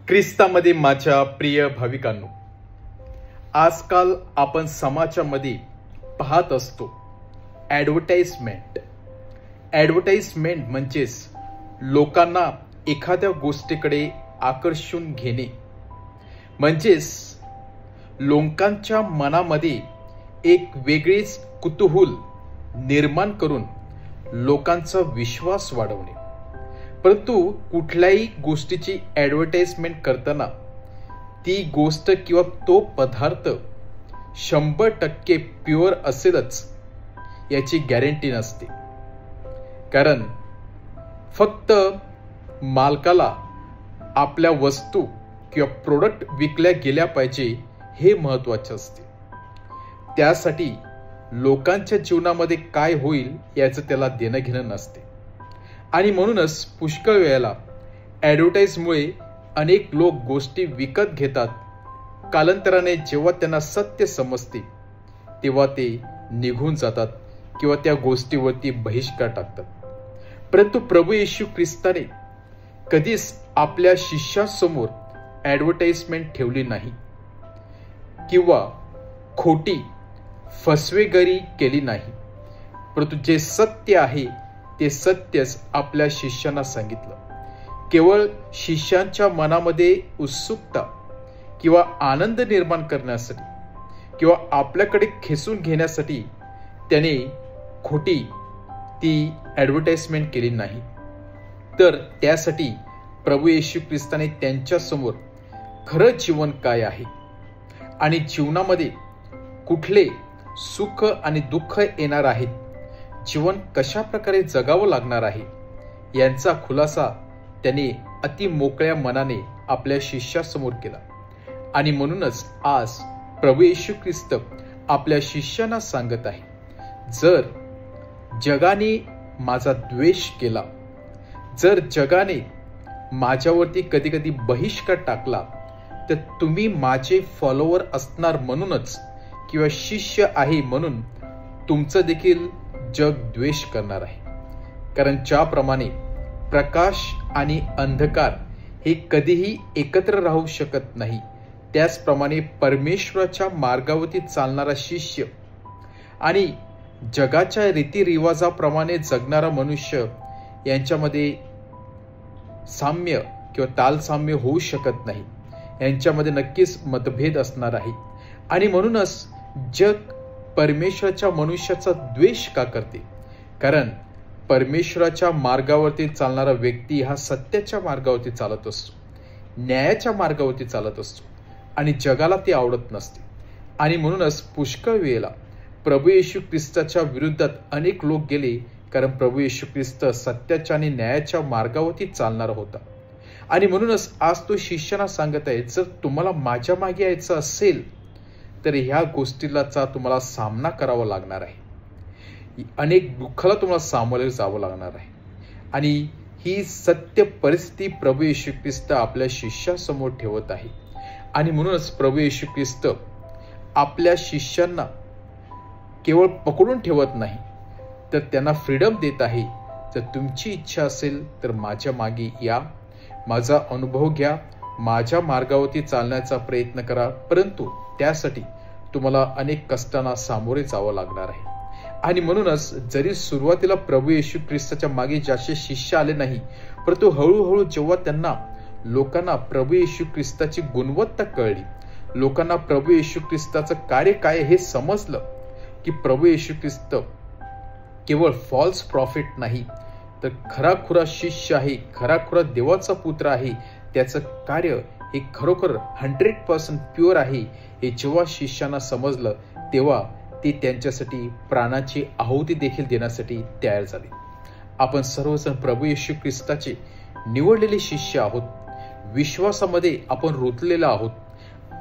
ख्रिस्तामध्ये माझ्या प्रिय भाविकांनो, आजकाल आपण समाजामध्ये पाहत असतो ॲडव्हर्टाइजमेंट म्हणजेच लोकांना एखाद्या गोष्टीकडे आकर्षून घेणे, म्हणजेच लोकांच्या मनामध्ये एक वेगळीच कुतूहल निर्माण करून लोकांचा विश्वास वाढवणे. परंतु कुठल्याही गोष्टीची ॲडव्हर्टाइजमेंट करताना ती गोष्ट किंवा तो पदार्थ 100% प्युअर असेलच याची गॅरंटी नसते. कारण फक्त मालकाला आपल्या वस्तू किंवा प्रोडक्ट विकल्या गेल्या पाहिजे हे महत्त्वाचे असते. त्यासाठी लोकांच्या जीवनामध्ये काय होईल याचं त्याला देणं घेणं नसते. आणि म्हणूनच पुष्कळ वेळेला ॲडव्हर्टाइजमुळे अनेक लोक गोष्टी विकत घेतात. कालांतराने जेव्हा त्यांना सत्य समजते तेव्हा ते निघून जातात किंवा त्या गोष्टीवरती बहिष्कार टाकतात. परंतु प्रभू येशू ख्रिस्ताने कधीच आपल्या शिष्यासमोर ॲडव्हर्टाइजमेंट ठेवली नाही किंवा खोटी फसवेगिरी केली नाही. परंतु जे सत्य आहे ते सत्यच आपल्या शिष्यांना सांगितलं. केवळ शिष्यांच्या मनामध्ये उत्सुकता किंवा आनंद निर्माण करण्यासाठी किंवा आपल्याकडे खेचून घेण्यासाठी त्याने खोटी ती ॲडव्हर्टाइजमेंट केली नाही. तर त्यासाठी प्रभू येशू ख्रिस्ताने त्यांच्यासमोर खरं जीवन काय आहे आणि जीवनामध्ये कुठले सुख आणि दुःख येणार आहेत, जीवन कशा प्रकारे जगावं लागणार आहे यांचा खुलासा त्याने अति मोकळ्या मनाने आपल्या शिष्यासमोर केला. आणि म्हणूनच आज प्रभू येशू ख्रिस्त आपल्या शिष्यांना सांगत आहे, जर जगाने माझा द्वेष केला, जर जगाने माझ्यावरती कधी कधी बहिष्कार टाकला, तर तुम्ही माझे फॉलोवर असणार म्हणूनच किंवा शिष्य आहे म्हणून तुमचं देखील जग द्वेष करणार आहे. कारण ज्याप्रमाणे प्रकाश आणि अंधकार हे कधीही एकत्र राहू शकत नाही, त्याचप्रमाणे परमेश्वराच्या मार्गावरती चालणारा शिष्य आणि जगाच्या रीतिरिवाजाप्रमाणे जगणारा मनुष्य यांच्यामध्ये साम्य किंवा तालसाम्य होऊ शकत नाही. यांच्यामध्ये नक्कीच मतभेद असणार आहे. आणि म्हणूनच जग परमेश्वराच्या मनुष्याचा द्वेष का करते? कारण परमेश्वराच्या मार्गावरती चालणारा व्यक्ती हा सत्याच्या मार्गावरती चालत असतो, न्यायाच्या मार्गावरती चालत असतो आणि जगाला ते आवडत नसते. आणि म्हणूनच पुष्कळ वेळेला प्रभू येशू ख्रिस्ताच्या विरुद्धात अनेक लोक गेले, कारण प्रभू येशू ख्रिस्त सत्याच्या आणि न्यायाच्या मार्गावरती चालणारा होता. आणि म्हणूनच आज तो शिष्यांना सांगत आहे, जर तुम्हाला माझ्या मागे यायचं असेल तर ह्या गोष्टीचा तुम्हाला सामना करावा लागणार आहे. अनेक दुःखाला तुम्हाला सामोरे जावं लागणार आहे. आणि ही सत्य परिस्थिती प्रभू येशू ख्रिस्त आपल्या शिष्यासमोर ठेवत आहे. आणि म्हणूनच प्रभू येशू ख्रिस्त आपल्या शिष्यांना केवळ पकडून ठेवत नाही, तर त्यांना फ्रीडम देत आहे. जर तुमची इच्छा असेल तर माझ्या मागे या, माझा अनुभव घ्या, माझ्या मार्गावरती चालण्याचा प्रयत्न करा. परंतु त्यासाठी तुम्हाला अनेक कष्टांना सामोरे जावं लागणार आहे. आणि म्हणूनच जरी सुरुवातीला प्रभू येशू ख्रिस्ताच्या मागे जास्त शिष्य आले नाही, परंतु हळूहळू जेव्हा त्यांना लोकांना प्रभू येशू ख्रिस्ताची गुणवत्ता कळली, लोकांना प्रभू येशू ख्रिस्ताचं कार्य काय हे समजलं की प्रभू येशू ख्रिस्त केवळ फॉल्स प्रॉफिट नाही, तर खराखुरा शिष्य आहे, खराखुरा देवाचा पुत्र आहे, त्याचं कार्य हे खरोखर 100% प्युअर आहे हे जेव्हा शिष्यांना समजलं, तेव्हा ते त्यांच्यासाठी प्राणाची आहुती देखील देण्यासाठी तयार झाले. आपण सर्वजण प्रभू येशू ख्रिस्ताचे निवडलेले शिष्य आहोत. विश्वासामध्ये आपण रुतलेलो आहोत.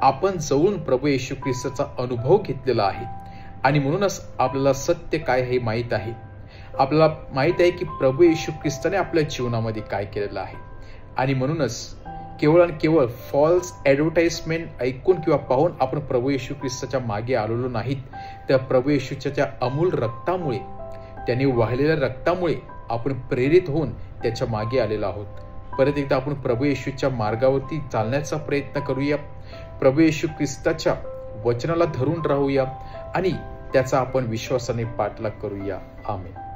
आपण जवळून प्रभू येशू ख्रिस्ताचा अनुभव घेतलेला आहे. आणि म्हणूनच आपल्याला सत्य काय हे माहीत आहे. आपल्याला माहीत आहे की प्रभू येशू ख्रिस्ताने आपल्या जीवनामध्ये काय केलेलं आहे. आणि म्हणूनच केवळ आणि केवळ फॉल्स ॲडव्हर्टाइजमेंट ऐकून किंवा पाहून आपण प्रभू येशू ख्रिस्ताच्या मागे आलेलो नाहीत, तर प्रभू येशूच्या त्या अमूल रक्तामुळे, त्याने वाहिलेल्या रक्तामुळे आपण प्रेरित होऊन त्याच्या मागे आलेलो आहोत. परत एकदा आपण प्रभू येशूच्या मार्गावरती चालण्याचा प्रयत्न करूया. प्रभू येशू ख्रिस्ताच्या वचनाला धरून राहूया आणि त्याचा आपण विश्वासाने पाठलाग करूया. आमेन.